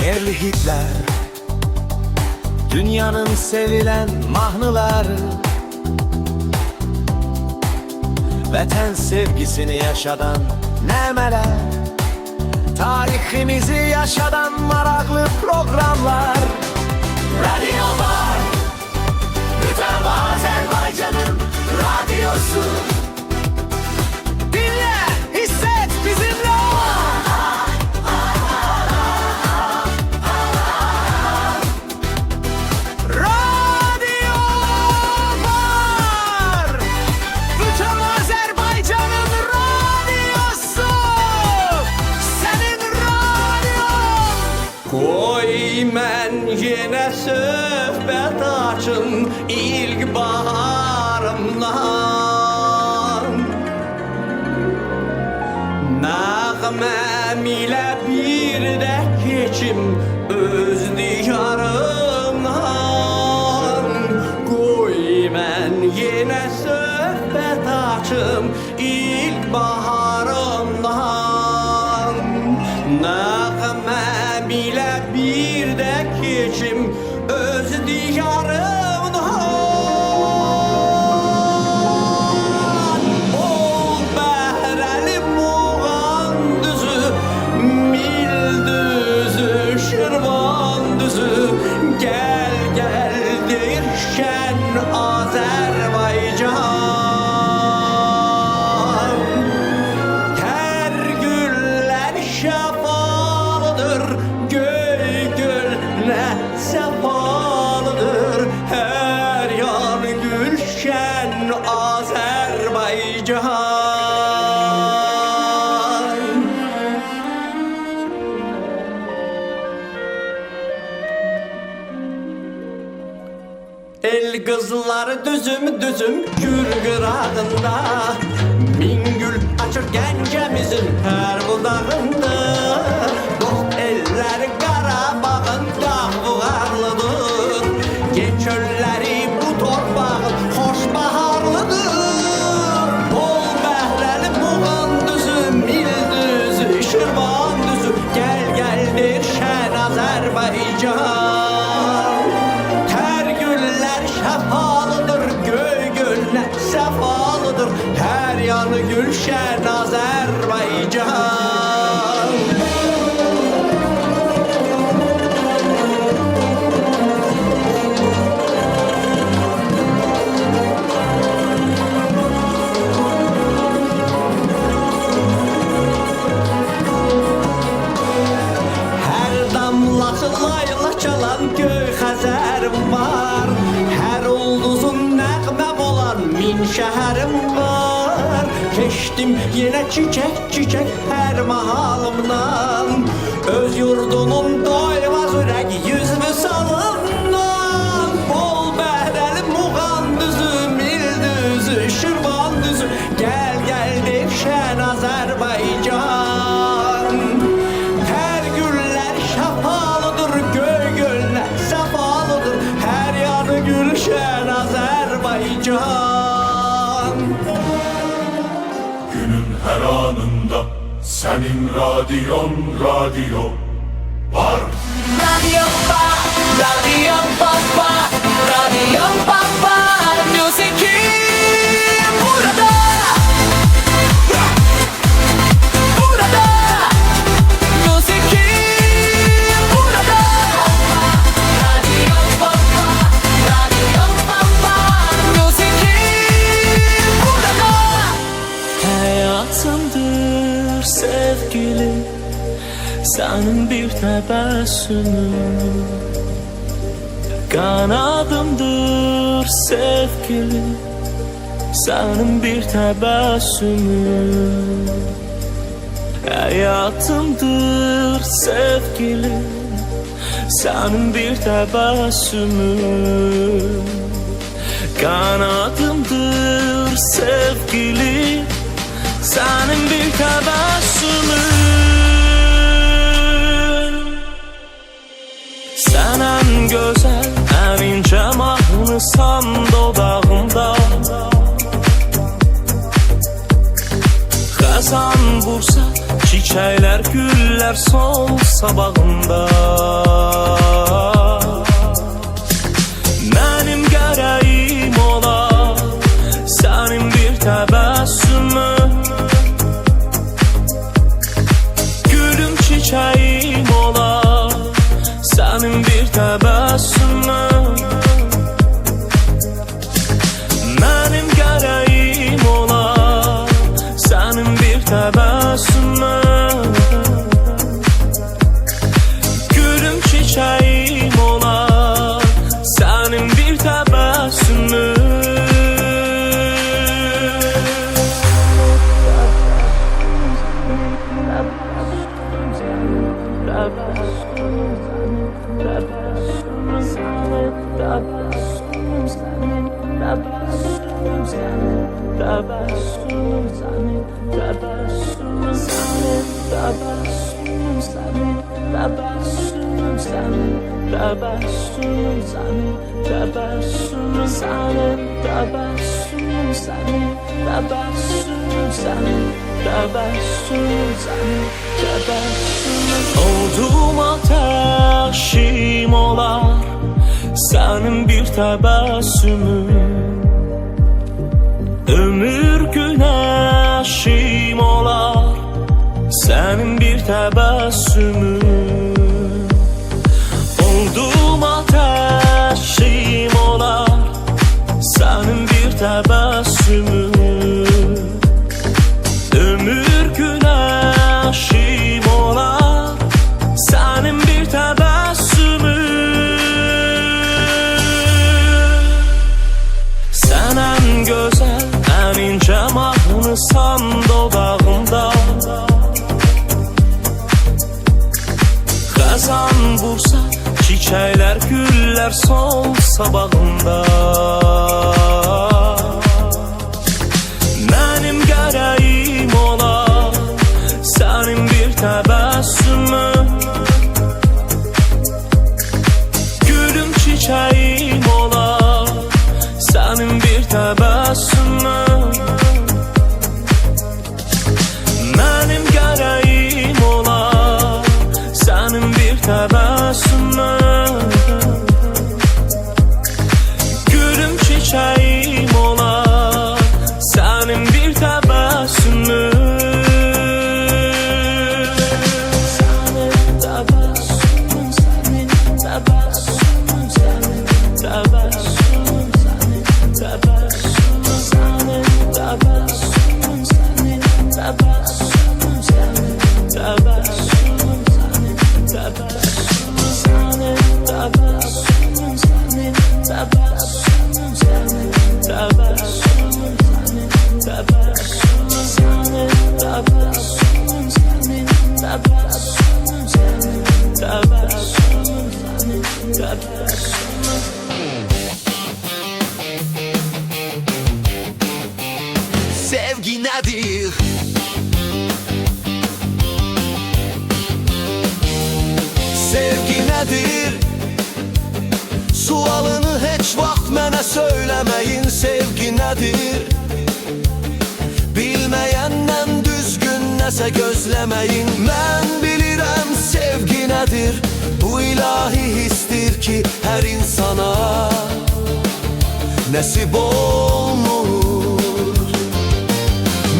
yerli hitler, dünyanın sevilen mahnıları, vətən sevgisini yaşadan nəmələr, tariximizi yaşadan maraqlı proqramlar. Radio var, bütün Azərbaycanın radiosu. Dinle, hisset bizimle ol. Radio var, bütün Azərbaycanın radiosu. Senin radyon. Qoy mən yenə söhbət açım ilk baharımdan, nəğməm ilə bir də keçim öz diyarımdan. Qoy mən yenə söhbət açım ilk baharımdan, nəğməm ilə bir də keçim öz diyarımdan. Ol bəhrəli Muğan düzü, Mil düzü, Şirvan düzü, gəl gəl deyir şən Azərbaycan. Hər güllər şəfalıdır, göy göllə səfalıdır, hər yan gülşən Azərbaycan. El qızları düzüm düzüm gül qırağında, min gül açır Gəncəmizin hər budağında. Dost elləri Qarabağın dağ-buğarlıdır, gen çölləri bu torpağın xoş baharlıdır. Bol bəhrəli Muğan düzü, Mil düzü, Şirvan düzü, gəl gəl deyir şən Azərbaycan. Hər güllər şəfalıdır, göy göllər səfalıdır, hər yanı gülşən Azərbaycan. Hər damlası layla çalan göy Xəzərim var, hər ulduzun nəğməm olan min şəhərim var. Keçdim yenə çiçək çiçək hər mahalımdan, öz yurdunun doymaz ürək yüz vüsalından. Bol bəhrəli Muğan düzü, Mil düzü, Şirvan düzü, gəl gəl deyir şən Azərbaycan. Hər güllər şəfalıdır, göy göllər səfalıdır, hər yanı gülşən Azərbaycan. Günün her anında senin radyon radyo var. Radio var, Radio Papa, Radio Papa, müziği burada. Burada, müziği burada. Radio Papa, Radio Papa, müziği burada. Hayatımdır sevgilim, senin bir tebessümün. Kanadımdır sevgilim, senin bir tebessümün. Hayatımdır sevgilim, senin bir tebessümün. Kanadımdır sevgilim, senin bir tebessümün. Sen en güzel, en ince mahnısan dodağımda. Xəzan vursa, çiçək çiçekler güller solsa bağımda. Mənim gərəyim olar sənin bir təbəssümün, gülüm çiçeğim olar sənin bir təbəssümün. Mənim gərəyim olar sənin bir təbəssümün, gülüm çiçeğim olar sənin bir təbəssümün. Oldum ateşim olar sənin bir təbəssümün, ömür güneşim olar sənin bir təbəssümün. Oldum ateşim olar sənin bir təbəssümün, ömür güneşim olar sənin bir təbəssümün. Sən ən gözəl, ən incə mahnısan dodağımda. Xəzan vursa, çiçekler güller solsa bağımda. Mənim gərəyim olar sənin bir təbəssümün, gülüm çiçeğim olar sənin bir təbəssümün. Mənim gərəyim olar sənin bir təbəssümün, gülüm çiçeğim olar sənin bir təbəssümün. Sevgi nedir? Sevgi nedir? Sualını hiç vaxt mənə söyləməyin. Sevgi nedir? Bilməyəndən düzgün nəsə gözləməyin. Mən bilirəm sevgi nedir? Bu ilahi histir ki hər insana nəsib olmur.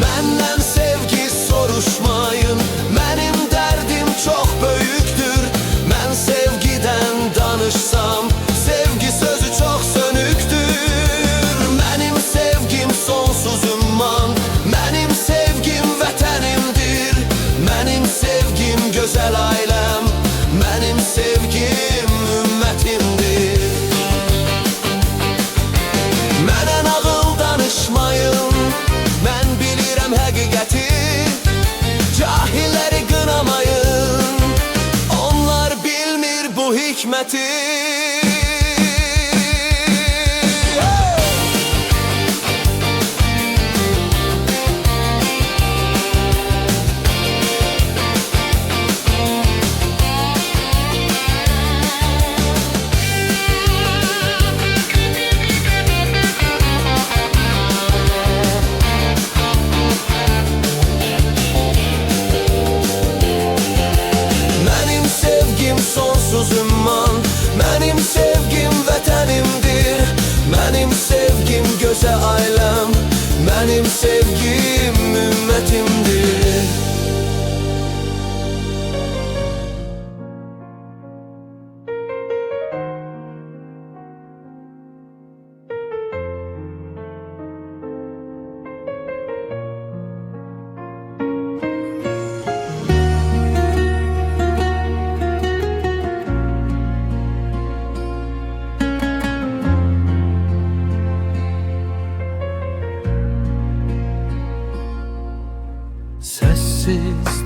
Məndən sevgi soruşmayın, mənim dərdim çox böyükdür. Mən sevgidən danışsam, sevgi sözü çox sönükdür. Mənim sevgim sonsuz ümman, mənim sevgim vətənimdir. Mənim sevgim gözəl ailəm, mənim sevgim ümmətimdir. Mənə nağıl danışmayın, mən bilirəm həqiqəti. Cahilləri qınamayın, onlar bilmir bu hikməti.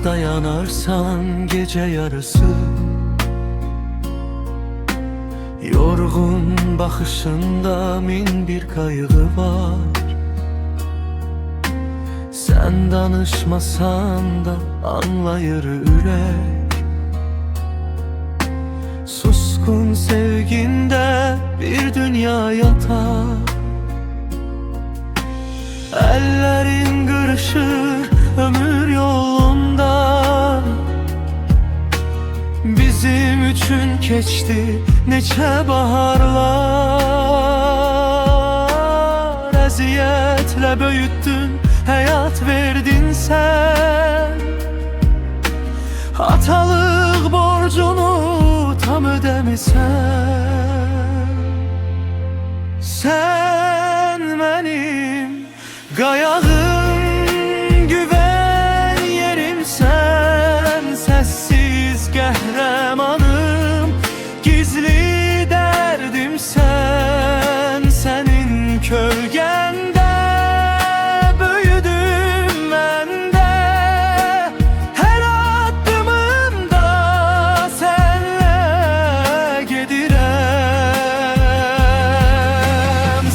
dayanarsan gece yarısı. Yorgun bakışında min bir kaygı var. Sen danışmasan da anlayır ürek. Suskun sevginde bir dünya yatar. Ellerin kırışır ömür yolunda. Bizim üçün keçdi neçə baharlar. Əziyyətlə böyütdün, həyat verdin sən. Atalıq borcunu tam ödəmisən. Sən mənim qayağım, güvən yerimsən. Səssiz qəhrəmanım, gizli dərdimsən. Sənin kölgəndə böyüdüm məndə. Hər addımımda sənlə gedirəm.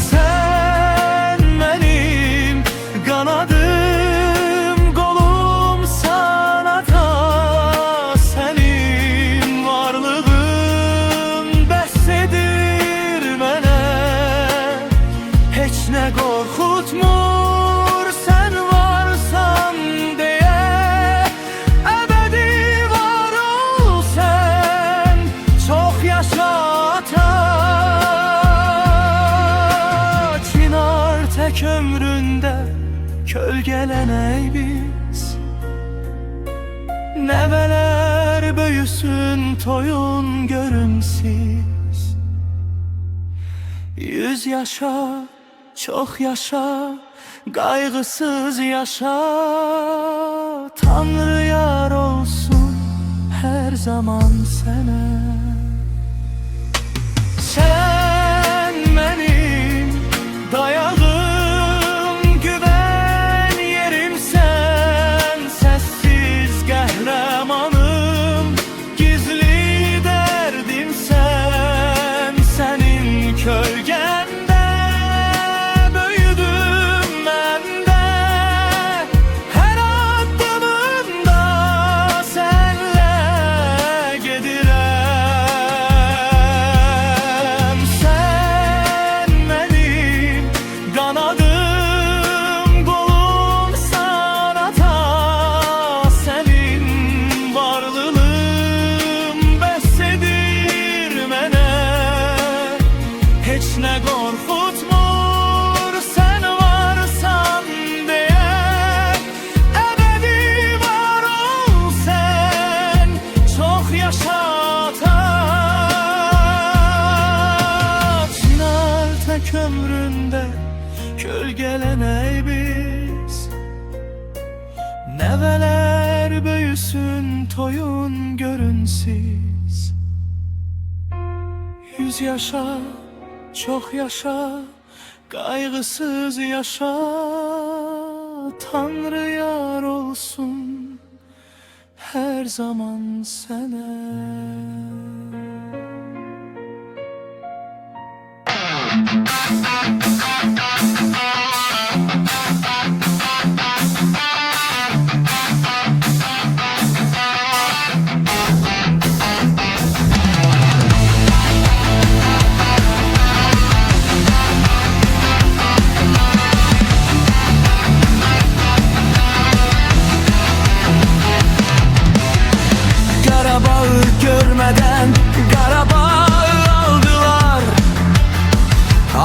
Sən mənim qanadım, qolum sanata. Sənin varlığın bəs edir mənə. Heç nə qorxutmur sən varsan deyə. Əbədi var ol sən, çox yaşa ata. Çınar tək ömründə kölgələnək biz. Nəvələr böyüsün, toyun görün siz. 100 yaşa, çox yaşa, qayğısız yaşa. Tanrı yar olsun hər zaman sənə. Sən mənim dayağım, güvən yerimsən. Səssiz qəhrəmanım, gizli dərdimsən. Sənin kölgəndə böyüdüm məndə. Hər addımımda sənlə gedirəm. Sən mənim qanadım, qolum sanata. Sənin varlığın bəs edir mənə. Heç nə qorxutmur sən varsan deyə. Əbədi var ol sən, çox yaşa ata. Çınar tək ömründə kölgələnək biz. Nəvələr böyüsün, toyun görün siz. 100 yaşa, çox yaşa, qayğısız yaşa. Tanrı yar olsun hər zaman sənə. Qarabağı görmədən Qarabağı aldılar.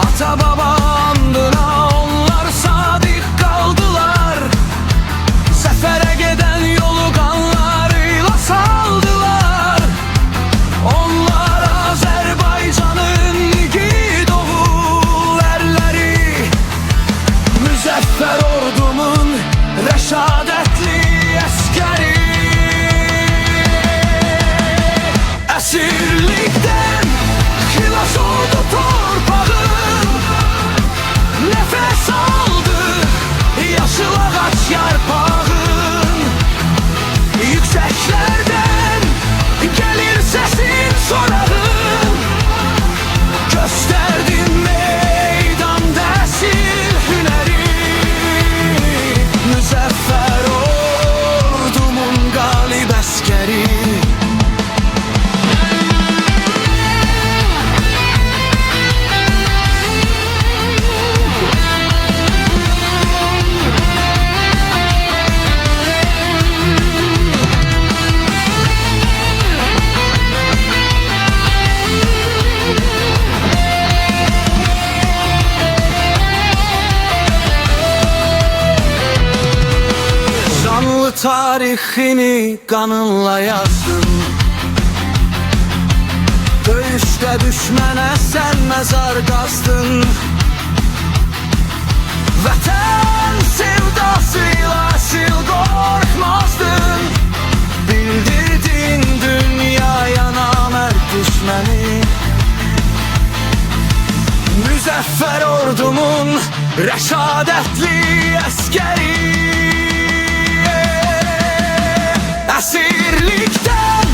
Ata baba andına onlar sadiq qaldılar. Səfərə gedən yolu qanlarıyla saldılar. Onlar Azərbaycanın igid oğul ərləri. Müzəffər ordumun rəşadətli əskəri. Əsirlikdən xilas oldu torpağım. tarixini qanınla yazdın. Döyüşdə düşmənə sən məzar qazdın. Vətən sevdasıyla sil qorxmazdın. Bildirdin dünyaya namərd düşməni. Müzəffər ordumun rəşadətli əskəri. Əsirlikdən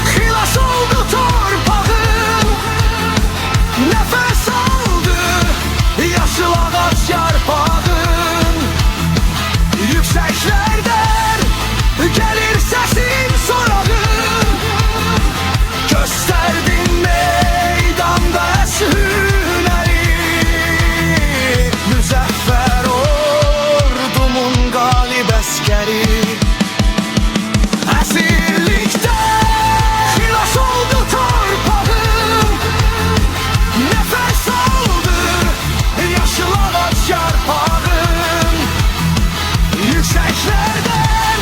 xilas oldu torpağın. Nəfəs aldı yaşıl ağac yarpağın. Yüksəklərdən gəlir səsin sorağın. Göstərdin meydanda əs-hünəri. Müzəffər ordumun qalib əskəri. Əsirlikdən xilas oldu torpağım. Nəfəs aldı yaşıl ağac yarpağım. Yüksəklərdən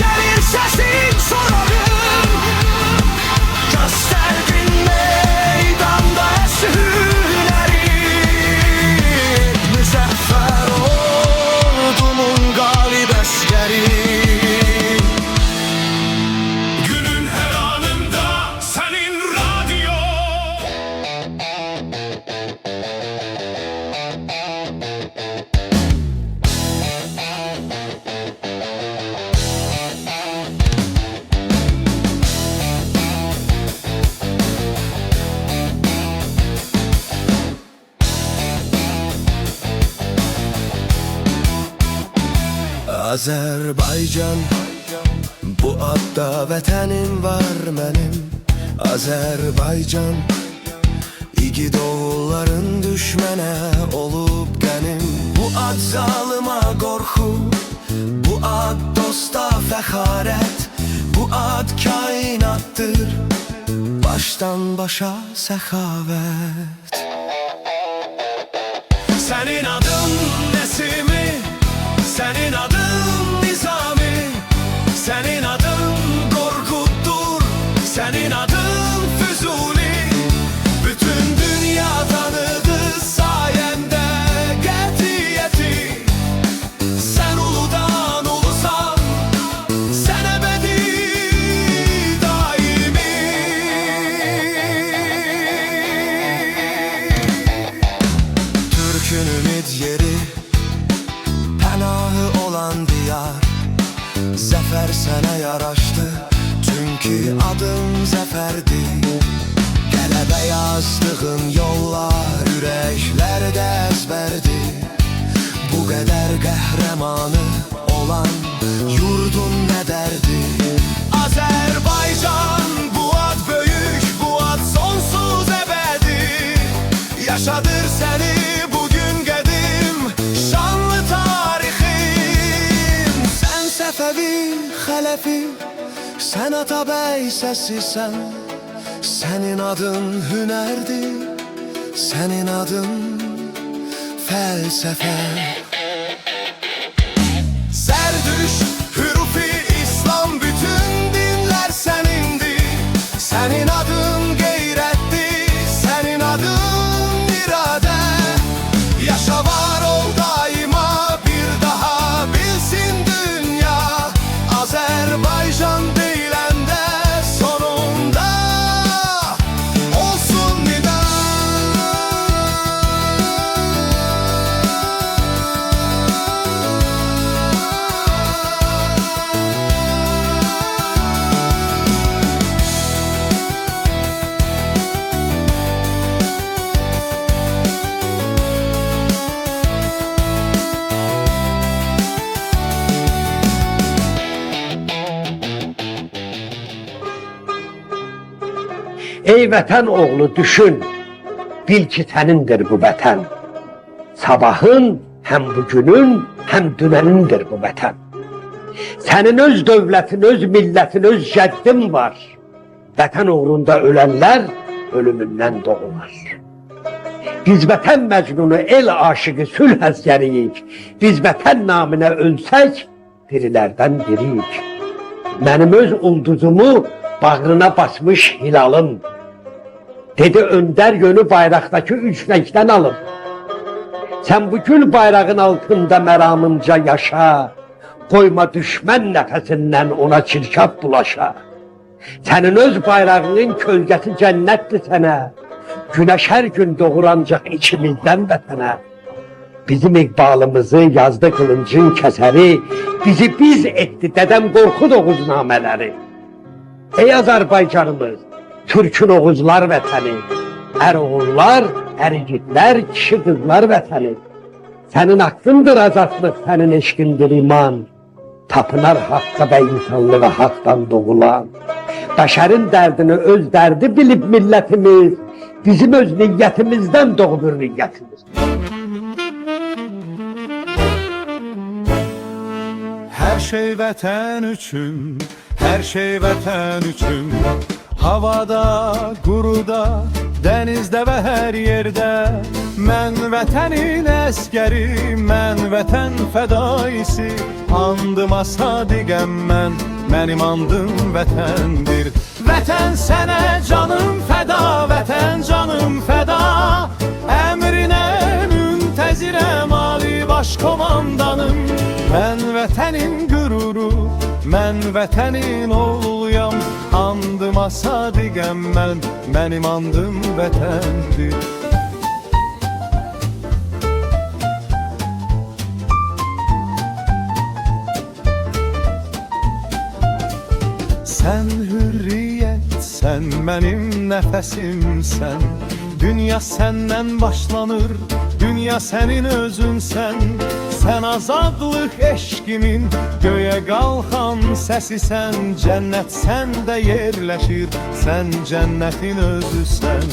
gəlir səsin sorağım. Göstərdin meydanda əs-hünəri. Müzəffər ordumun qalib əskəri. Günün her anında senin radyo. Azərbaycan, bu adda vətənim var mənim. Azərbaycan, igid oğulların düşmənə olub qənim. Bu ad zalıma qorxu, bu ad dosta fəxarət. Bu ad kainatdır, başdan başa səxavət. Sənin adın Nəsimi, sənin adın Nizami, sənin adın Qorquddur, sənin adın Füzuli. Bütün dünya tanıdı sayəndə qətiyyəti. Sən uludan ulusan, sən əbədi daimi. Türk'ün ümid yeri, pənahı olan diyar. Zəfər sənə yaraşdı, çünki adın zəfərdir. Qələbə yazdığın yollar ürəklərdə əzbərdir. Bu qədər qəhrəmanı olan yurdun nə dərdi. Azərbaycan, bu ad böyük, bu ad sonsuz əbədi. Yaşadır səni bugün qədim şanlı tarixim. Sən Səfəvi, Xələfi, sən Atabəy səsisən. Sənin adın hünərdir, sənin adın fəlsəfə. Zərdüşt, Hürufi, İslam, bütün dinlər sənindir. Sənin adın qeyrətdir, sənin adın iradə. Yaşa var ol daima, bir daha bilsin dünya. Azərbaycan deyiləndə sonunda olsun nida. Ey vətən oğlu düşün, bil ki sənindir bu vətən. Sabahın həm bugünün, həm dünənindir bu vətən. Sənin öz dövlətin, öz millətin, öz cəddin var. Vətən uğrunda ölənlər ölümündən doğular. Biz vətən məcnunu, el aşıqı, sülh əskəriyik. Biz vətən naminə ölsək, dirilərdən dirik. Mənim öz ulduzumu bağrına basmış hilalım. Dedi öndər yönü bayraqdakı üç rəngdən alım. Sən bu gül bayrağın altında məramınca yaşa. Qoyma düşmən nəfəsindən ona çirkab bulaşa. Sənin öz bayrağının kölgəsi cənnətdir sənə. Günəş hər gün doğur ancaq içimizdən vətənə. Bizim iqbalımızı yazdı qılıncın kəsəri, bizi biz etdi dədəm qorxud Oğuznamələri. Ey Azərbaycanımız, Türkün Oğuzlar vətəni, ər oğullar, ər igidlər, kişi qızlar vətəni. Sənin haqqındır azadlıq, sənin eşqindir iman. Tapınar haqqa və insanlığa haqdan doğulan. Bəşərin dərdini öz dərdi bilib millətimiz, bizim öz niyyətimizdən doğulur niyyətimiz. Her şey vətən üçün, her şey vətən üçün. Havada, quruda, dənizdə və hər yerdə. Mən vətənin əskəri, mən vətən fədaisi. Andıma sadiqəm mən, mənim andım vətəndir. Vətən sənə canım fəda, vətən canım fəda. Əmrinə müntəzirəm Ali Baş Komandanım. Mən vətənin qüruru, mən vətənin oğluyam. Andıma sadiqəm mən, mənim andım vətəndir. Sən hürriyyət, sən mənim nəfəsimsən. Dünya səndən başlanır, dünya sənin özünsən. Sən azadlıq eşqimin göyə qalxan səsisən. Cənnət səndə yerləşir, sən cənnətin özüsən.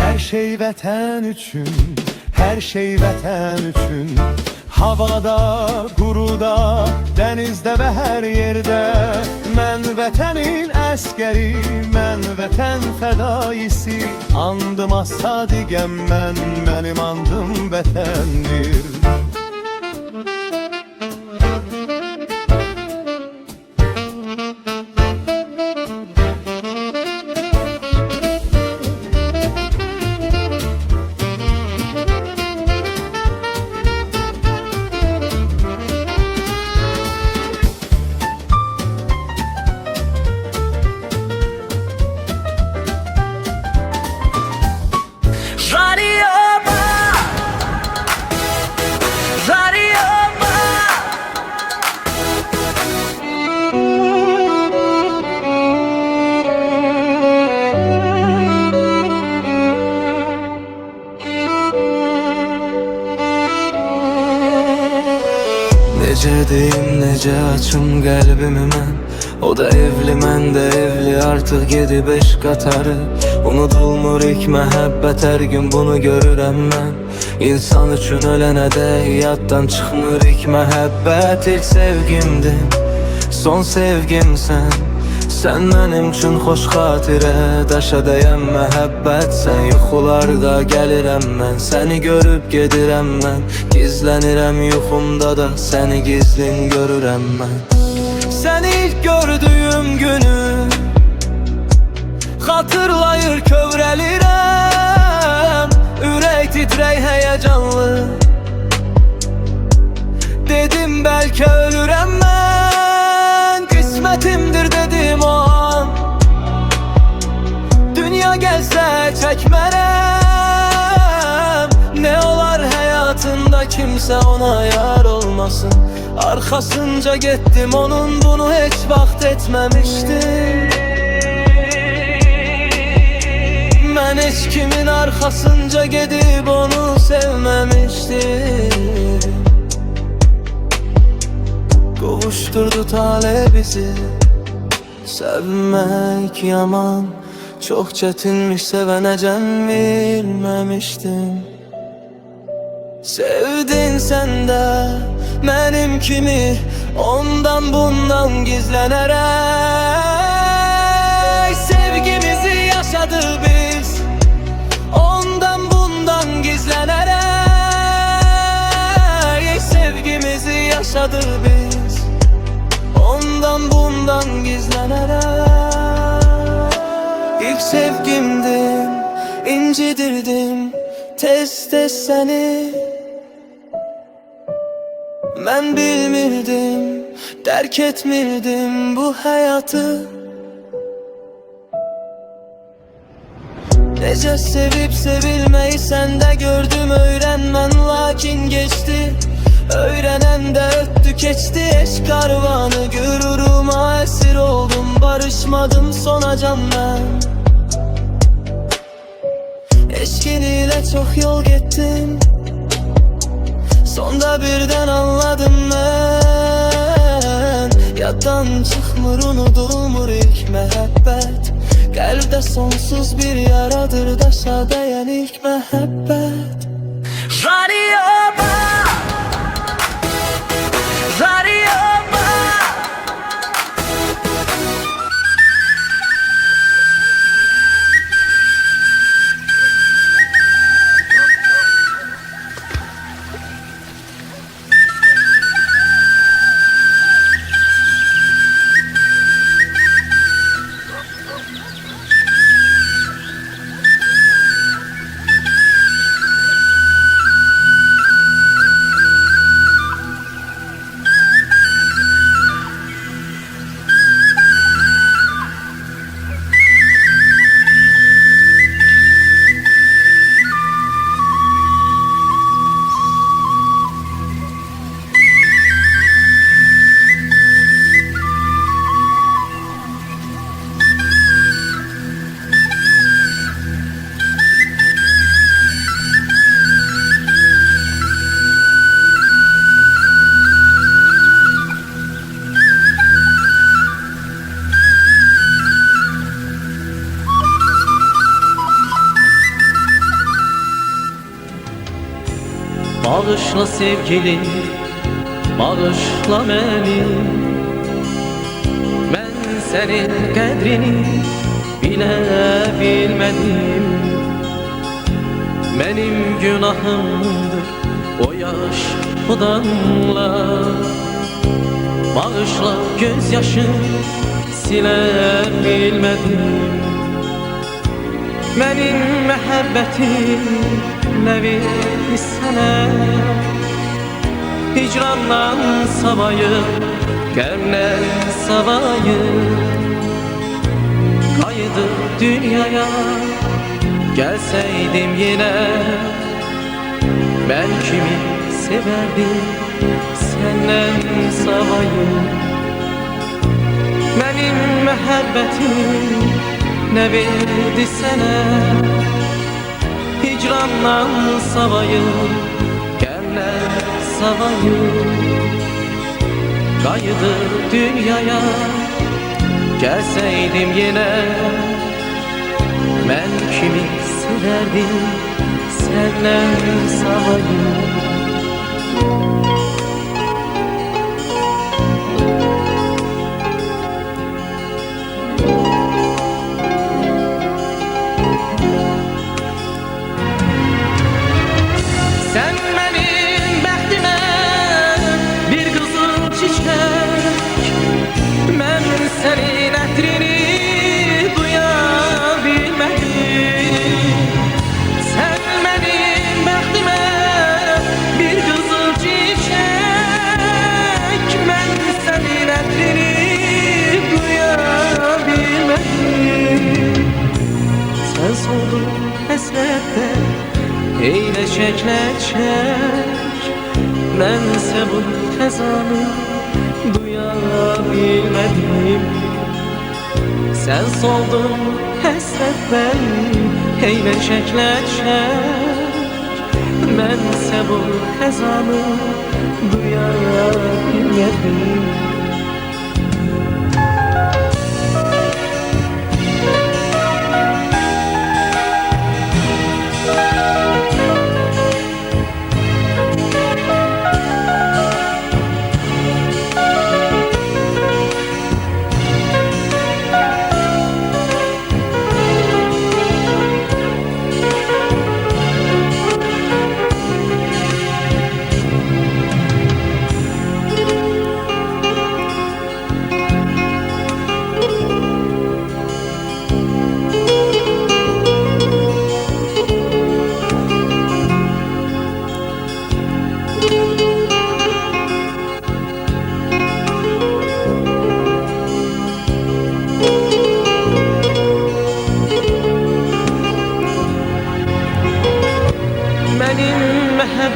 Her şey vətən üçün, her şey vətən üçün. Havada, quruda, dənizdə və hər yerdə. Mən vətənin əskəri, mən vətən fədaisi. Andıma sadiqəm mən, mənim andım vətəndir. Necə deyim, necə açım qəlbimi mən. O da evli, mən də evli, artıq gedib eşq qatarı. Unudulmur ilk məhəbbət, hər gün bunu görürəm mən. İnsan üçün ölənə dək, yaddan çıxmır ilk məhəbbət. İlk sevgimdin, son sevgimsən. Sən mənim üçün xoş xatirə, daşa dəyən məhəbbət. Sən yuxularda gəlirəm mən, səni görüb gedirəm mən. Gizlənirəm yuxumda da, səni gizlin görürəm mən. Səni ilk gördüyüm günü xatırlayır kövrəlirəm. Ürək titrək həyəcanlı, dedim bəlkə ölürəm mən. Qismətimdir dedim o an, dünya gəlsə çəkmərəm. Ne olar həyatında kimsə ona yar olmasın. Arxasınca getdim onun, bunu heç vaxt etməmişdim. Mən heç kimin arxasınca gedib onu sevməmişdim. Qovuşturdu tale bizi, sevmək yaman. Çox çətinmiş, sevənə can verməmişdim. Sevdin sen de benim kimi, ondan bundan gizlenerek. Sevgimizi yaşadık biz, ondan bundan gizlenerek. Sevgimizi yaşadık biz, ondan bundan gizlenerek. İlk sevgimdin, incidirdim tez tez seni. Ben bilmirdim, terk etmirdim bu hayatı. Nece sevip sevilmeyi sende gördüm, öğrenmen lakin geçti. Öğrenen de öttü geçti, eş karvanı gururuma esir oldum. Barışmadım sona can ben. Eşkin ile çok yol gittim, sonda birden anladım ben. Yaddan çıkmır unudulmur ilk mehabbet. Kalpte sonsuz bir yaradır, daşa değen ilk mehabbet. Radioba, radioba. Bağışla sevgili, bağışla beni. Ben senin kadrini bile bilmedim. Benim günahımdır o yaş o damla. Bağışla gözyaşım silebilmedim. Benim məhəbbətim nəvi sənə. Hicrandan savayı, qəmdən savayı. Qayıdı dünyaya, gəlsəydim yenə. Mən kimi sevərdim səndən savayı. Benim məhəbbətim ne verdi sənə? Hicrandan savayı, gəmlər savayı. Qayıdı dünyaya, gəlsəydim yenə. Mən kimi sevərdim səndən savayı. Senin ətrini duya bilmədim. Sən mənim bəxtimə bir qızıl çiçək. Mən sənin ətrini duya bilmədim. Sən soldun həsrətdə eyləşək-ləçək. Mənsə bu xəzanı duya bilmedim. Sen soldun həsrətdən eyləşək-ləçək. Mənsə bu xəzanı duya bilmedim.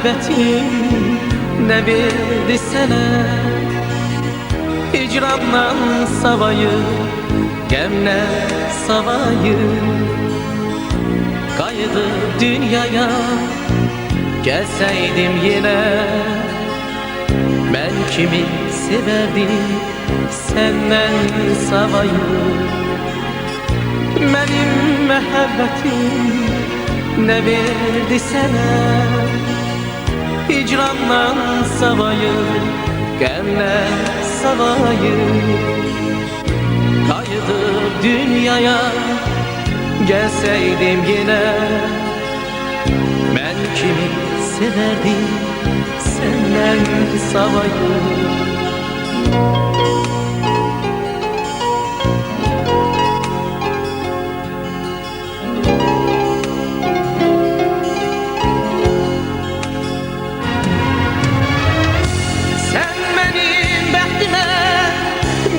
məhəbbətim nə verdi sənə? Hicrandan savayı, qəmlə savayı, qayıdı dünyaya gəlsəydim yenə. Mən kimi sevərdim səndən savayı? Mənim məhəbbətim nə verdi sənə? Hicrandan savayı, qəmlə savayı, qayıdı dünyaya gəlsəydim yenə. Mən kimi sevərdim səndən savayı? Sən mənim bəxtimə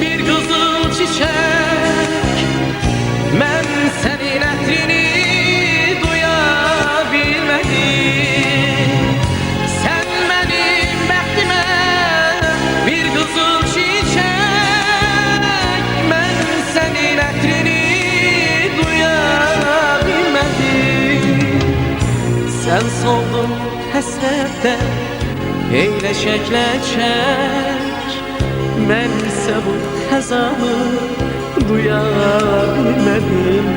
bir qızıl çiçək, mən sənin ətrini duya bilmədim. Sən mənim bəxtimə bir qızıl çiçək, mən sənin ətrini duya bilmədim. Sən soldun həsrətdə eyləşəkləşək, mən isə bu xəzanı duya bilmədim.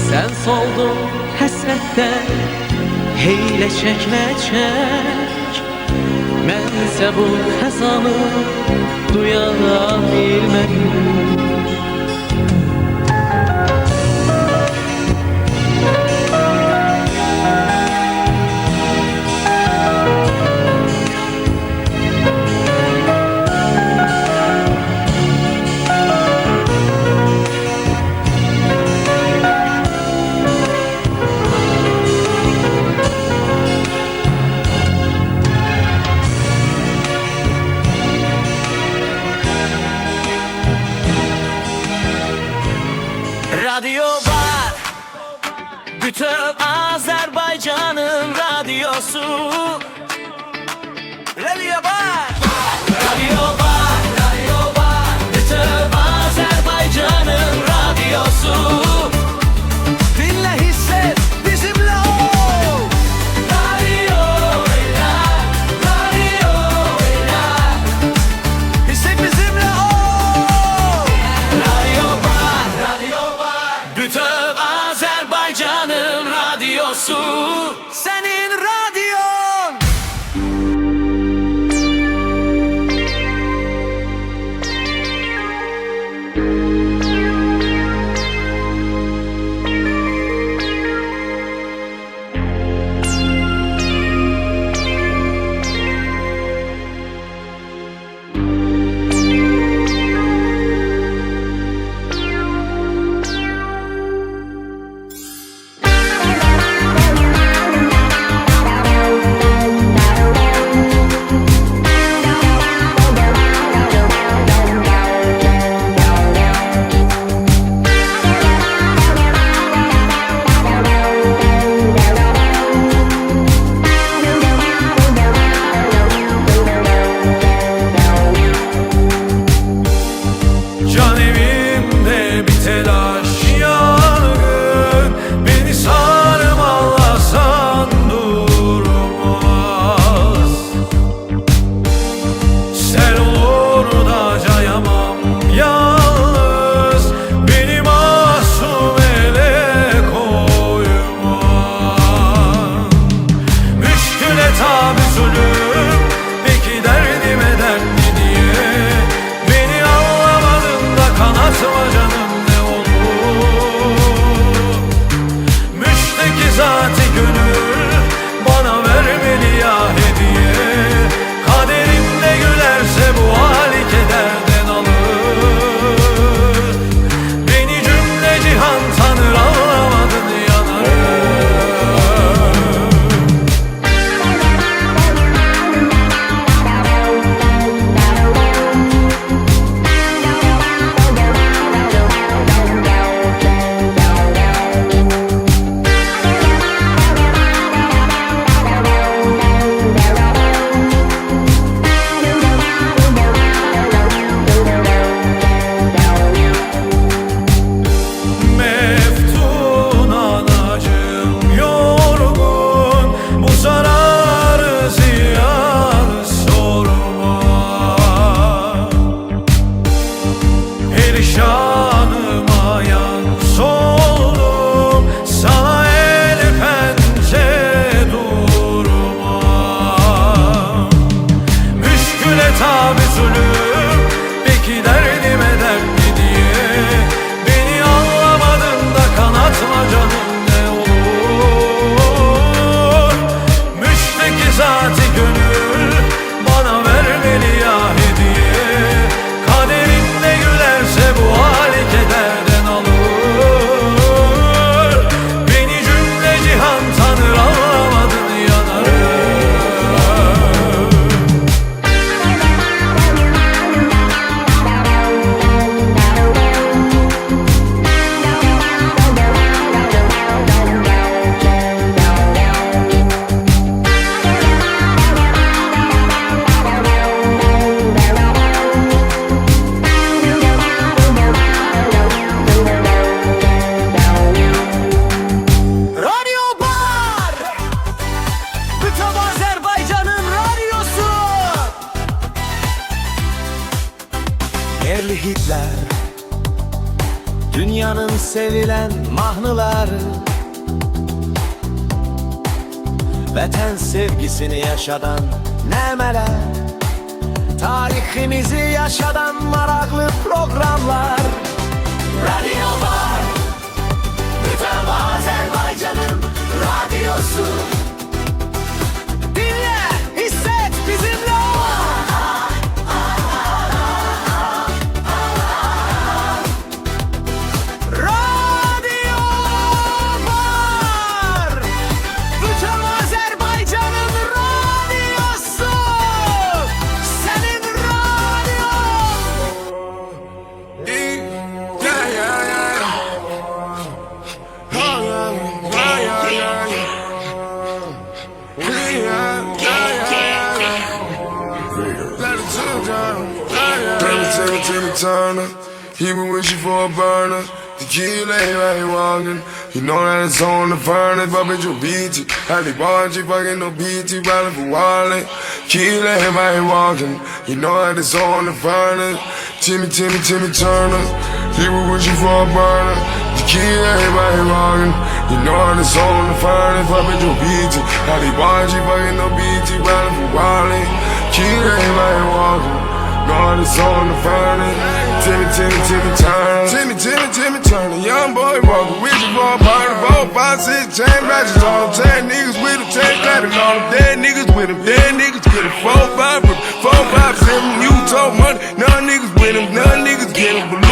Sən soldun həsrətdə eyləşəkləşək, mən isə bu xəzanı duya bilmədim. Radyo var, bütün Azerbaycan'ın radyosu. Radyo var, radyo var, radyo var, bütün Azerbaycan'ın radyosu. Dinle, hisset, bizimle ol. Radyo, radyo, hisset, bizimle ol. Radyo var, radyo var, bütün Azerbaycan'ın radyosu. Senin radyon. Can evimde bir telaş yangın, beni sarmalasan durmaz. Sel olur da cayamam yalnız, beni masum ele koyma. Müşküle tabi zulüm, peki derdime dert ne diye? Beni anlamadın da kanatma canım, ne olur Dünyanın sevilen mahnıları, vətən sevgisini yaşadan nəmələr, tariximizi yaşadan maraqlı proqramlar. Radio var, bütün Azerbaycan'ın radyosu. Dinle, hisset bizimle ol. Radyo var, bütün Azerbaycan'ın radyosu. Senin radyon. Timmy Turner, he been wishing for a burner. Tequila, right walking. You know that it's on the furnace, but bitch, you beat it. Had the bungee, fucking no PT, riding for wallet. Tequila, right walking. You know that it's on the furnace. Timmy Turner, he been wishing for a burner. Tequila, right walking. You know that it's on the furnace, but bitch, you beat it. Had the bungee, fucking no PT, riding for wallet. Tequila, right walking. God is on the furnace. Timmy Turner. Timmy Turner. Young boy walking with you for a party. 4, 5, 6 chain ratchets on him. 10 niggas with him, 10 clapping on him. Dead niggas with him, dead niggas get him. 4, 5, 7, you talk money. None niggas with him, none niggas get him. Beluga.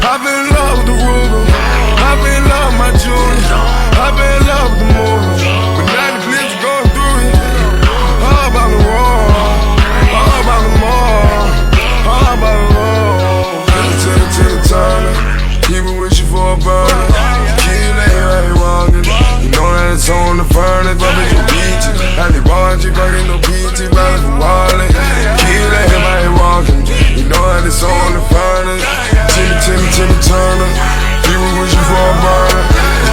I been in love with the Ruger. I been in love with my jewelry. I been in love with the movie. But now the clips going through it. All about the wall. All about the mall, all about the road. Timmy Turner, he been wishing for a burner. Key right walking. You know that it's on the furnace, but bitch, you beat it. Had the bungee, fucking no PT, riding for wallet. Key right walking. You know that it's on the furnace. Timmy Turner, he been wishing for a burner.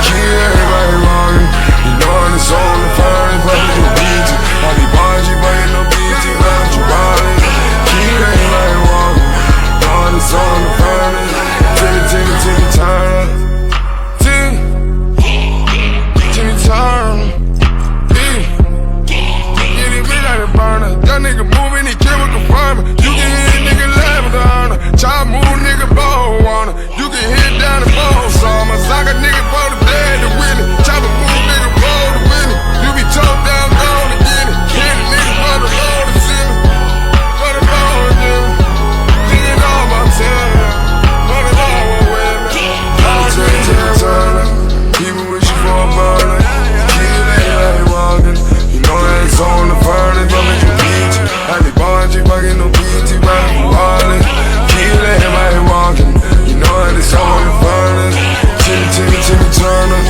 Key right walking. You know that it's on the furnace, but bitch, you beat it. Had the bungee, fucking no PT, riding for wallet. Key right walking. God is on the furnace. Timmy Turner. Timmy Turner. Get it big like a burner. That nigga moving, he chemical farmer. You can hit nigga laugh with the honor. Chop move nigga ball on her. You can hit down the ball summer. Sock a nigga for the dead to win it. Chop a move nigga roll to win it. You be choked down, gone to get it. Hit a nigga for the low to see me. For the low to get it. Think it all about time. For the low with me. Timmy Turner. He been wishing for a burner. Like walking. You know that it's on the furnace, but bitch, you beat it. Had the bungee, fucking no PT, riding for wallet. Keep everybody walking. You know that it's on the furnace. Timmy Turner.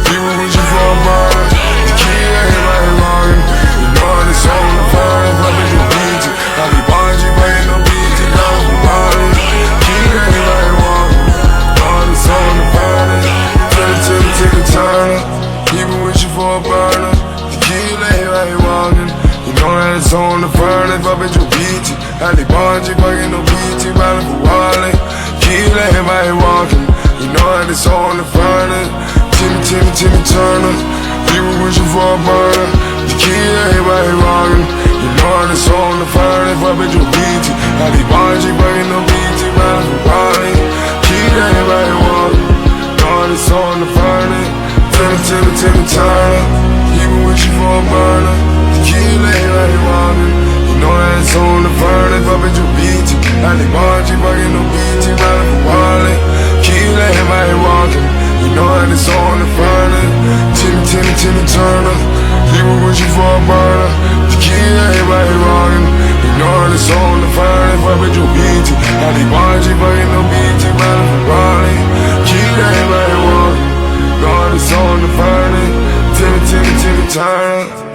He was wishing for a burner. Keep everybody walking. You know that it's on the furnace, but bitch, you beat it. Had the bungee, fucking no PT, riding for wallet. Keep everybody walking. You know that it's on the furnace. Timmy Turner. He been wishing for a burner. The key lay right walking. You know that it's on the furnace, but bitch, you beat it. Had the bungee, fucking no PT, riding for wallet. Key lay right walking. You know that it's on the furnace. Timmy Turner. He been wishing for a burner. The key lay right walking. You know that it's on the furnace, but bitch, you beat it. Had the bungee, fucking no PT, riding for wallet. Key lay right walking. You know that it's on the furnace. Timmy Turner. He been wishing for a burner. The key lay right walking. You know that it's on the furnace, but bitch, you beat it. Had the bungee, fucking no PT, riding for wallet. Key lay right walking. You know that it's on the furnace. Timmy Turner. He been wishing for a burner. The key lay right walking. You know that it's on the furnace, but bitch, you beat it. Had the bungee, fucking no PT, riding for wallet. Key lay right walking. God is on the furnace. Timmy Turner.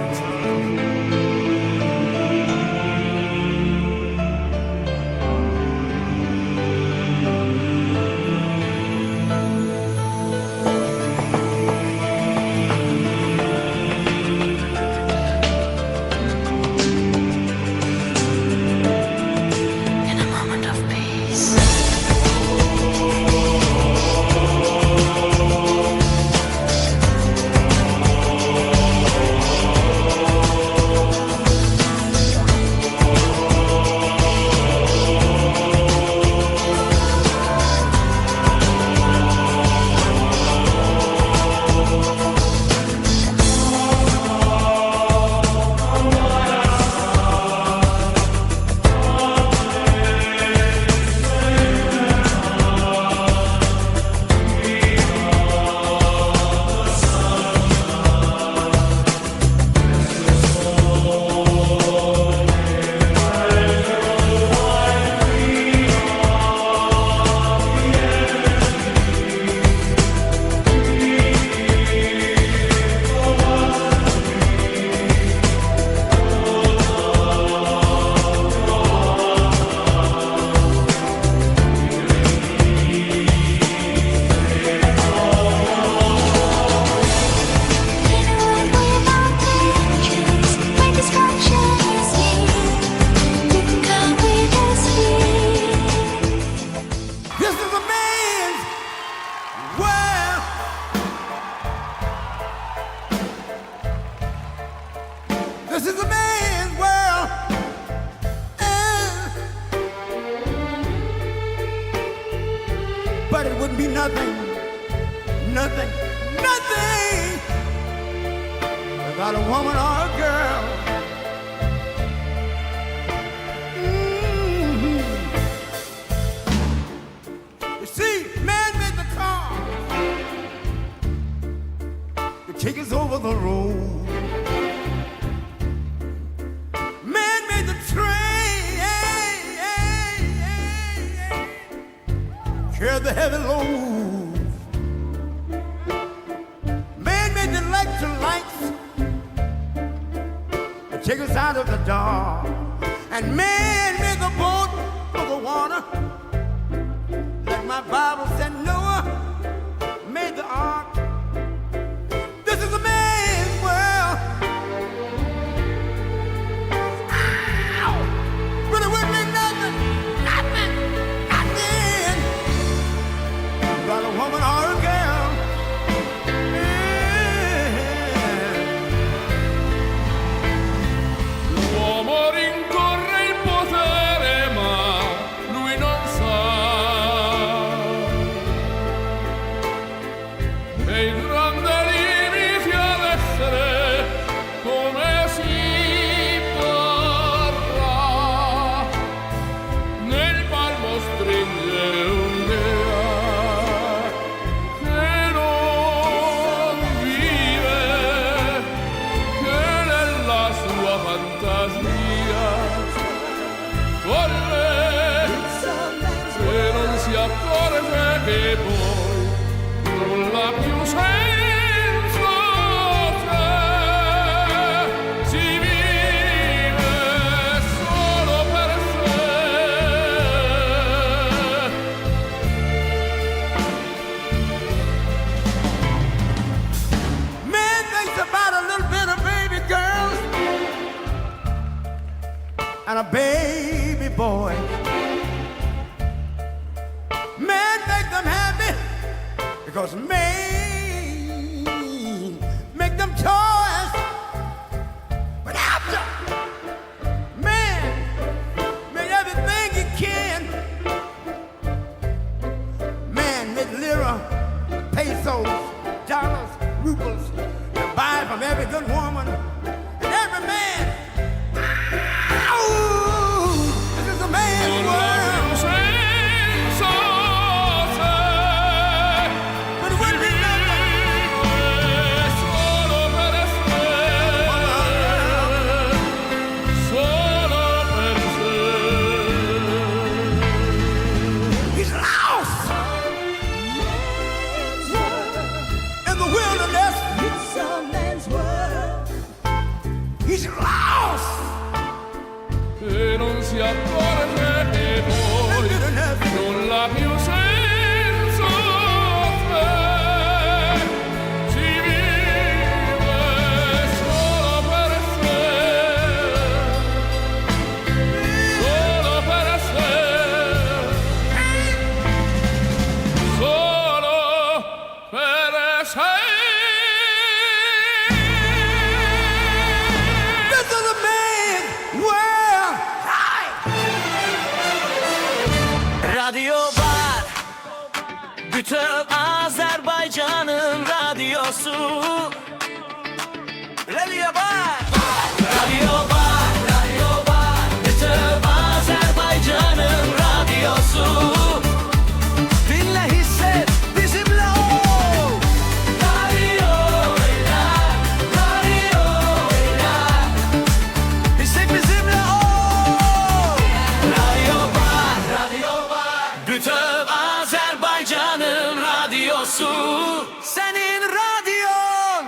but it wouldn't be nothing, nothing, nothing without a woman or a girl. You see, man made the car to take us over the road. Man made the train, carry the heavy load. Man made the electric lights to take us out of the dark. And man made the boat for the water. Like my Bible said, Noah made the ark. This is a man's world. Ow! But it wouldn't be nothing, nothing, nothing about a woman or a girl. L'uomo rincorre il potere ma lui non sa che il grande limiti ad essere come si parla nel palmo stringe un'idea che non vive che nella sua fantasia corre se non si accorge che poi nulla più senso c'è, si vive solo per sé. Man thinks about a little bit of baby girls and a baby boy. Man make them happy because man make them toys. But after man made everything he can, man made lira, pesos, dollars, rubles to buy from every good woman and every man. Ow! This is a man's Nulla world. più senso c'è, But it si wouldn't be nothing. vive solo per sé, solo per sé. He's lost in the wilderness. It's a man's world. He's lost. E non si accorge che poi nulla più senso c'è, si vive solo per sé, solo per sé, solo per sé. This is a man's world. Radyo var, bütün Azerbaycan'ın radyosu. Radyo var, radyo var, radyo var, bütün Azerbaycan'ın radyosu. Dinle, hisset, bizimle ol. Radyo Eyler, radyo Eyler, hisset bizimle ol. Radyo var, bütün Azerbaycan'ın radyosu. Senin radyon.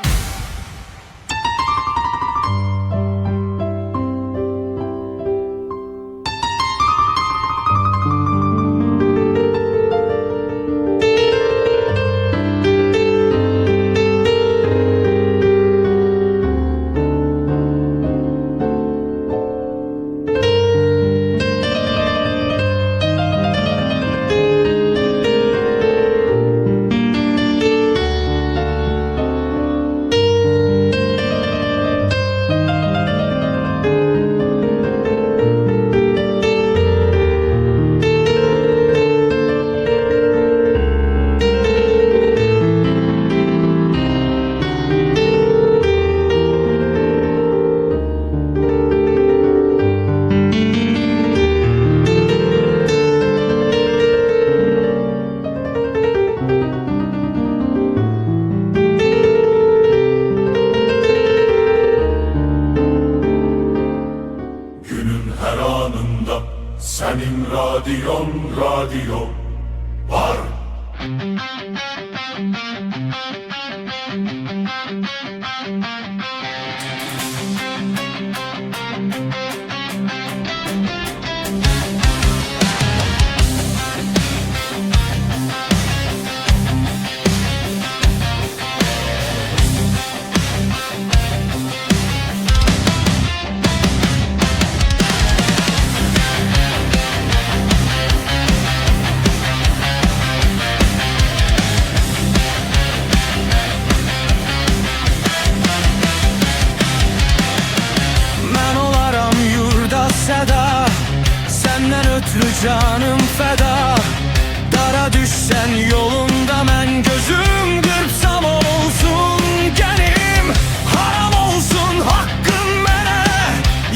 Sen yolunda mən gözüm qırpsam olsun gənim. Haram olsun haqqın mənə,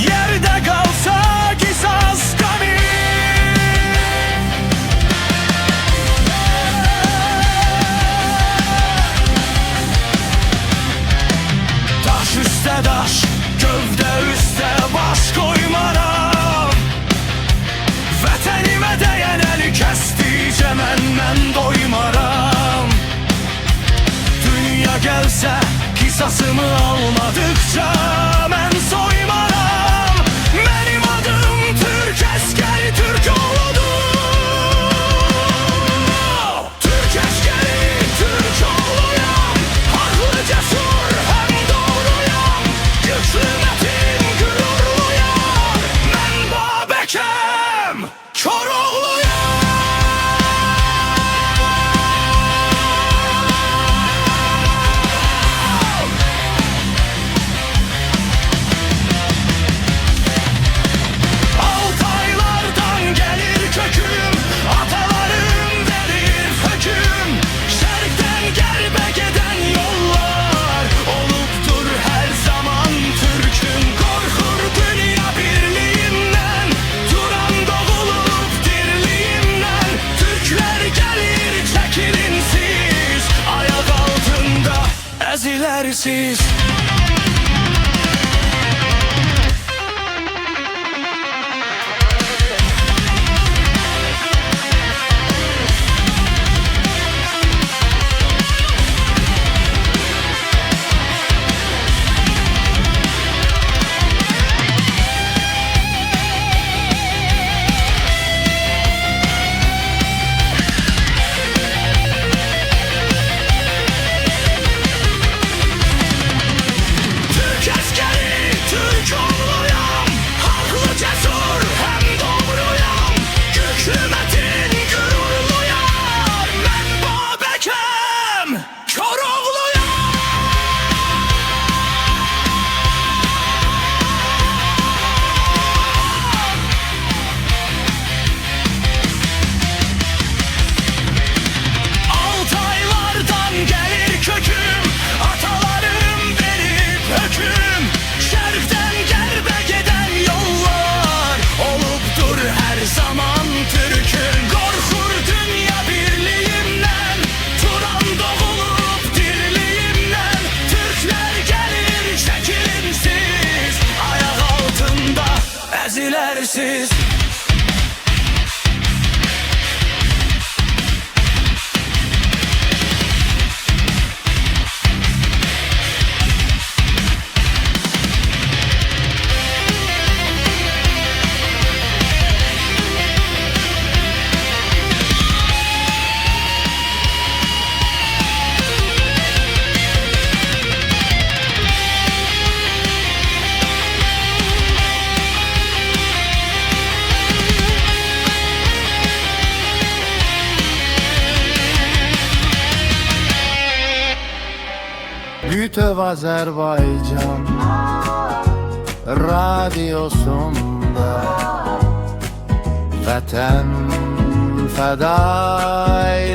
yerdə qalsa qisas qami. Daş üstə daş, gövdə üstə baş qoymaram. Vətənimə dəyən əli kəsdikcə mən doymaram. Dünya gəlsə qisasımı almadıqca mən soymaram. Mənim adım Türk əskəri, Türk oğludur. Türk əskəri, Türk oğluyam. Haqlı, cəsur, həm doğruyam. Güclü, mətin, qürurluyam. Mən Babəkəm, Koroğluyam. Altaylardan gəlir köküm, atalarım verir höküm. Şərqdən qərbə gedən yollar olubdur hər zaman Türkün. Qorxur dünya birliyindən, duran doğulub dirliyimdən. Türklər gəlir çəkilin siz, ayaq altında əzilərsiz. Türk əskəri, Türk oğluyam. Haqlı, cəsur, həm doğruyam. Güclü, mətin, qürurluyam. Mən Babəkəm, Koroğluyam. Altaylardan gəlir köküm, atalarım verib höküm. Şərqdən qərbə gedən yollar olubdur hər zaman Türkün. Qorxur dünya birliyimdən, turan doğulub dirliyimdən. Türklər gəlir çəkilin siz, ayaq altında əzilərsiz. Bütöv Azərbaycan Radiosunda Vətən fədailəri.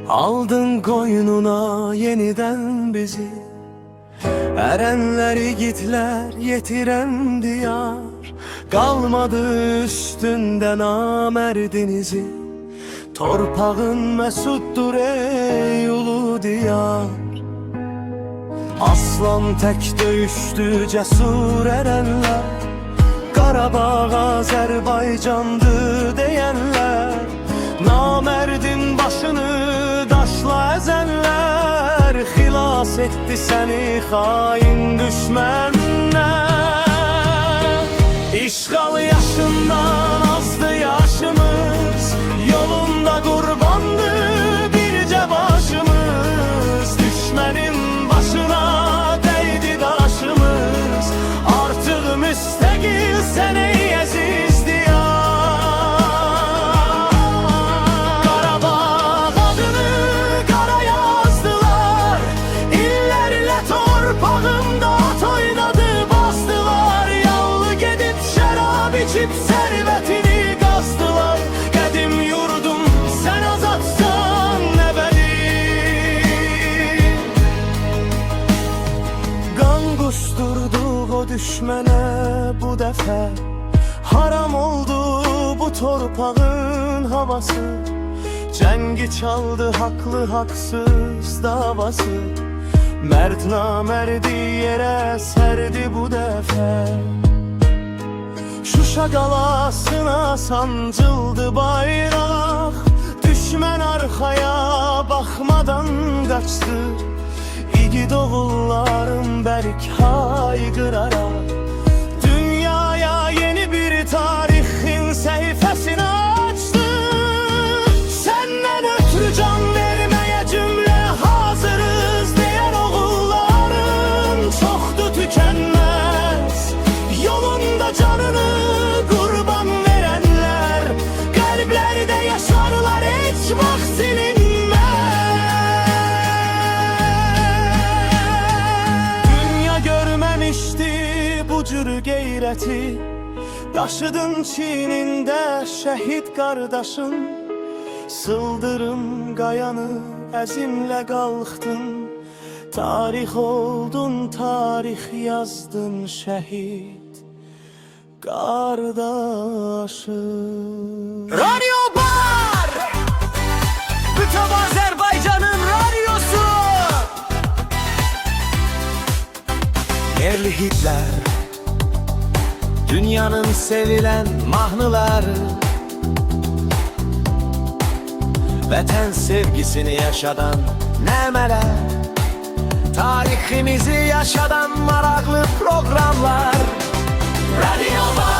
Aldın koynuna yeniden bizi, erenleri gitler yetiren diyar. Kalmadı üstünde namerdinizi, torpağın mesuttur ey ulu diyar. Aslan tek döyüştü cesur erenler, Qarabağ Azərbaycandı deyənlər. Namerdin başını daşla əzənlər, xilas etdi səni xain düşməndən. İşğal yaşından azdı yaşımız, yolunda qurbandı bircə başımız. Düşmənin başına dəydi daşımız, artıq müstəqil sən ey əziz diyar. düşmənə bu dəfə haram oldu bu torpağın havası. Cəngi çaldı haqlı haqsız davası. Mərd namərdi yerə sərdi bu dəfə. Şuşa qalasına sancıldı bayraq. Düşmən arxaya baxmadan qaçdı. İgid oğullarım bərk hayqırarak dünyaya yeni bir tarixin səhifəsini açdı. Səndən ötürü can verməyə cümlə hazırız deyən oğulların çoxdur tükənməz. Yolunda canını qurban verənlər qəlblərdə yaşarlar heç vaxt silinməz. Bu cür qeyrəti daşıdın çiynində şəhid qardaşın. Sıldırım qayanı əzimlə qalxdın. Tarix oldun, tarix yazdın şəhid qardaşın. Radyo Bar! Bütün Azerbaycan'ın radyosu! Yerli hitler, dünyanın sevilen mahnıları, vətən sevgisini yaşadan nəmələr, tariximizi yaşadan maraqlı programlar. Radyo Bar!